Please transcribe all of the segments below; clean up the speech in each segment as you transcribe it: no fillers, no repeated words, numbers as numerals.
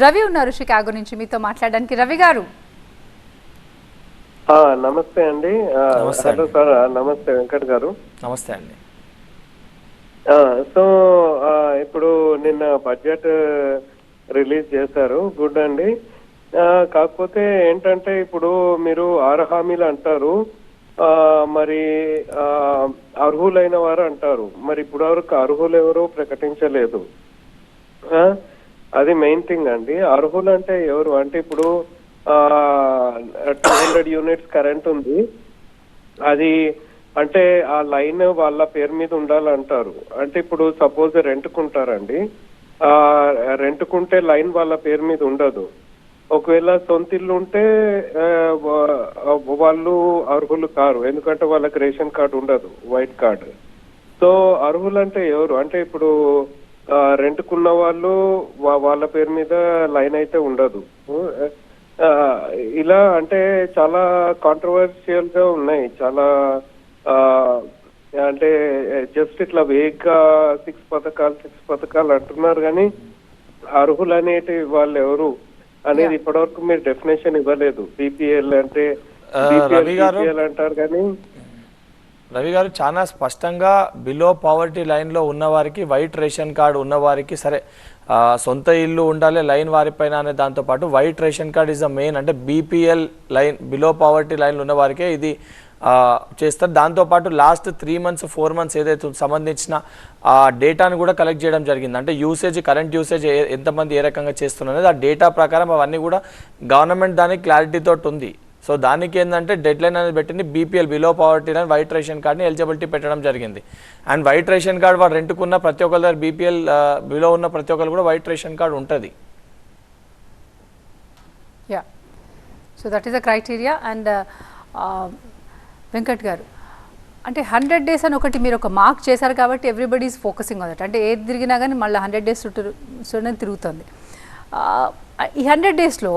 రవి ఉన్నారు షికాగో నుంచి మీతో మాట్లాడడానికి. రవి గారు నమస్తే అండి. హలో సార్, నమస్తే వెంకట్ గారు. నమస్తే అండి. సో ఇప్పుడు నిన్న బడ్జెట్ రిలీజ్ చేశారు, గుడ్ అండి. కాకపోతే ఏంటంటే ఇప్పుడు మీరు 6 హామీలు అంటారు, మరి అర్హులైన వారు అంటారు. మరి ఇప్పుడు వరకు అర్హులు ఎవరు ప్రకటించలేదు. అది మెయిన్ థింగ్ అండి. అర్హులు అంటే ఎవరు అంటే ఇప్పుడు 200 యూనిట్స్ కరెంట్ ఉంది, అది అంటే ఆ లైన్ వాళ్ళ పేరు మీద ఉండాలంటారు. అంటే ఇప్పుడు సపోజ్ రెంట్కుంటారండి, రెంట్కుంటే లైన్ వాళ్ళ పేరు మీద ఉండదు. ఒకవేళ సొంత ఇల్లు ఉంటే వాళ్ళు అర్హులు కారు, ఎందుకంటే వాళ్ళకి రేషన్ కార్డు ఉండదు, వైట్ కార్డు. సో అర్హులు అంటే ఎవరు అంటే ఇప్పుడు రెంట్కున్న వాళ్ళు వాళ్ళ పేరు మీద లైన్ అయితే ఉండదు. ఇలా అంటే చాలా కాంట్రవర్షియల్ గా ఉన్నాయి, చాలా అంటే జస్ట్ ఇట్లా వేగ్గా 6 పథకాలు అంటున్నారు, కానీ అర్హులు అనేటి వాళ్ళు ఎవరు అనేది ఇప్పటివరకు మీరు డెఫినేషన్ ఇవ్వలేదు. బీపీఎల్ అంటే బీపీఎల్ అంటారు, కానీ రవి గారు చాలా స్పష్టంగా బిలో పావర్టీ లైన్లో ఉన్నవారికి, వైట్ రేషన్ కార్డు ఉన్నవారికి, సరే సొంత ఇల్లు ఉండాలి లైన్ వారిపైన అనే దాంతోపాటు white ration card is the main. అంటే బీపీఎల్ లైన్, బిలో పావర్టీ లైన్లో ఉన్న వారికే ఇది చేస్తారు. దాంతోపాటు లాస్ట్ 3 months 4 months ఏదైతే సంబంధించిన ఆ డేటాను కూడా కలెక్ట్ చేయడం జరిగింది. అంటే యూసేజ్, కరెంట్ యూసేజ్ ఎంతమంది ఏ రకంగా చేస్తున్నారు ఆ డేటా ప్రకారం అవన్నీ కూడా గవర్నమెంట్ దానికి క్లారిటీతో ఉంది. సో దానికి ఏంటంటే డెడ్ లైన్ అనేది పెట్టింది. BPL, below poverty line, white ration కార్డ్ని ఎలిజిబిలిటీ పెట్టడం జరిగింది. అండ్ వైట్ రేషన్ కార్డ్ వాడు రెంట్కున్న ప్రతి ఒక్కరి దగ్గర, బీపీఎల్ బిలో ఉన్న ప్రతి ఒక్కరు కూడా వైట్ రేషన్ కార్డ్ ఉంటుంది. Yeah, so that is the criteria. And Venkat గారు, అంటే 100 days అని ఒకటి మీరు ఒక మార్క్ చేశారు కాబట్టి everybody is focusing on that. అంటే ఏది తిరిగినా కానీ మళ్ళీ 100 days చుట్టూ తిరుగుతుంది. ఈ 100 daysలో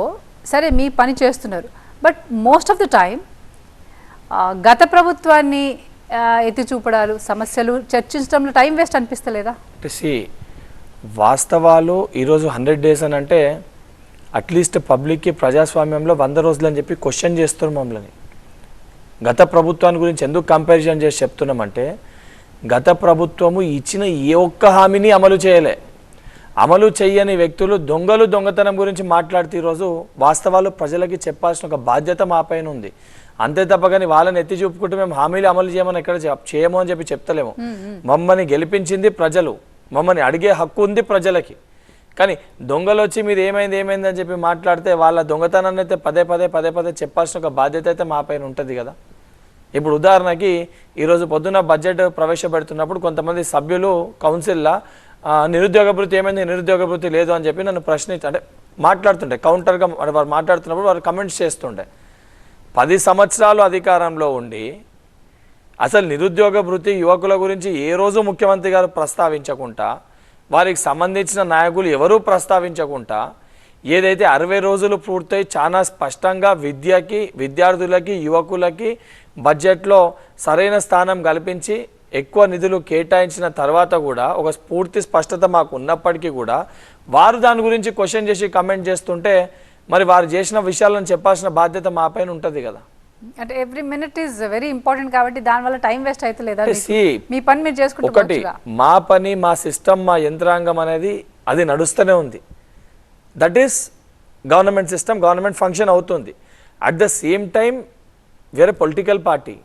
సరే మీ పని చేస్తున్నారు, but most of the time గత ప్రభుత్వాన్ని ఎత్తి చూపడాలు, సమస్యలు చర్చించడంలో టైం వేస్ట్ అనిపిస్తలేదా? వాస్తవాలు ఈరోజు 100 days అని అంటే అట్లీస్ట్ పబ్లిక్కి ప్రజాస్వామ్యంలో 100 రోజులు అని చెప్పి క్వశ్చన్ చేస్తారు మమ్మల్ని. గత ప్రభుత్వాన్ని గురించి ఎందుకు కంపారిజన్ చేసి చెప్తున్నామంటే, గత ప్రభుత్వము ఇచ్చిన ఏ ఒక్క హామీని అమలు చేయలే. అమలు చేయని వ్యక్తులు దొంగతనం గురించి మాట్లాడితే ఈరోజు వాస్తవాలు ప్రజలకి చెప్పాల్సిన ఒక బాధ్యత మా పైన ఉంది. అంతే తప్ప కానీ వాళ్ళని ఎత్తి చూపుకుంటూ మేము హామీలు అమలు చేయమని ఎక్కడ చేయము అని చెప్పి చెప్తలేము. మమ్మల్ని గెలిపించింది ప్రజలు, మమ్మల్ని అడిగే హక్కు ఉంది ప్రజలకి. కానీ దొంగలు వచ్చి మీరు ఏమైంది అని చెప్పి మాట్లాడితే వాళ్ళ దొంగతనాన్ని అయితే పదే చెప్పాల్సిన ఒక బాధ్యత అయితే మా పైన ఉంటుంది కదా. ఇప్పుడు ఉదాహరణకి ఈరోజు పొద్దున్న బడ్జెట్ ప్రవేశపెడుతున్నప్పుడు కొంతమంది సభ్యులు కౌన్సిల్లో నిరుద్యోగ భృతి ఏమైంది, నిరుద్యోగ భృతి లేదు అని చెప్పి నన్ను అంటే మాట్లాడుతుండే, కౌంటర్గా వారు మాట్లాడుతున్నప్పుడు వారు కమెంట్స్ చేస్తుండే. 10 సంవత్సరాలు అధికారంలో ఉండి అసలు నిరుద్యోగ భృతి యువకుల గురించి ఏ రోజు ముఖ్యమంత్రి గారు ప్రస్తావించకుండా, వారికి సంబంధించిన నాయకులు ఎవరూ ప్రస్తావించకుండా, ఏదైతే 60 రోజులు పూర్తయి చాలా స్పష్టంగా విద్యకి, విద్యార్థులకి, యువకులకి బడ్జెట్లో సరైన స్థానం కల్పించి ఎక్కువ నిధులు కేటాయించిన తర్వాత కూడా ఒక పూర్తి స్పష్టత మాకు ఉన్నప్పటికీ కూడా వారు దాని గురించి క్వశ్చన్ చేసి కమెంట్ చేస్తుంటే మరి వారు చేసిన విషయాలను చెప్పాల్సిన బాధ్యత మా పైన ఉంటుంది కదా. అంటే every minute is very important కాబట్టి దానివల్ల టైం వేస్ట్ అయితే లేదా? మీ పని మీరు చేసుకుంటే ఒకటి మా పని, మా సిస్టమ్, మా యంత్రాంగం అనేది అది నడుస్తూనే ఉంది. That is government system, government function అవుతుంది. అట్ ద సేమ్ టైం వేరే పొలిటికల్ పార్టీ.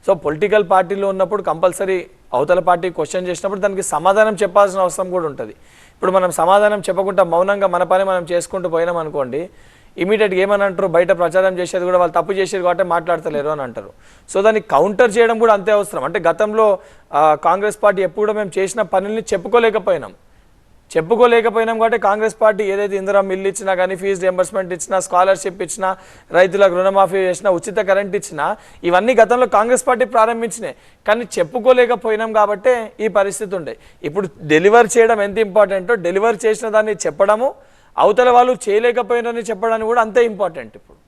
సో పొలిటికల్ పార్టీలో ఉన్నప్పుడు కంపల్సరీ అవతల పార్టీ క్వశ్చన్ చేసినప్పుడు దానికి సమాధానం చెప్పాల్సిన అవసరం కూడా ఉంటుంది. ఇప్పుడు మనం సమాధానం చెప్పకుండా మౌనంగా మన పని మనం చేసుకుంటూ పోయినాం అనుకోండి, ఇమీడియట్గా ఏమని అంటారు, బయట ప్రచారం చేసేది కూడా వాళ్ళు తప్పు చేసేది కాబట్టి మాట్లాడతలేరు అని అంటారు. సో దాన్ని కౌంటర్ చేయడం కూడా అంతే అవసరం. అంటే గతంలో కాంగ్రెస్ పార్టీ ఎప్పుడు కూడా మేము చేసిన పనుల్ని చెప్పుకోలేకపోయినాం కాబట్టి కాంగ్రెస్ పార్టీ ఏదైతే ఇందిరా మిల్లు ఇచ్చినా కానీ, ఫీజు రియంబర్స్మెంట్ ఇచ్చినా, స్కాలర్షిప్ ఇచ్చినా, రైతులకు రుణమాఫీ చేసినా, ఉచిత కరెంట్ ఇచ్చినా, ఇవన్నీ గతంలో కాంగ్రెస్ పార్టీ ప్రారంభించినాయి. కానీ చెప్పుకోలేకపోయినాం కాబట్టే ఈ పరిస్థితి ఉండే. ఇప్పుడు డెలివర్ చేయడం ఎంత ఇంపార్టెంటో, డెలివర్ చేసిన దాన్ని చెప్పడము, అవతల వాళ్ళు చేయలేకపోయినని చెప్పడానికి కూడా అంతే ఇంపార్టెంట్ ఇప్పుడు.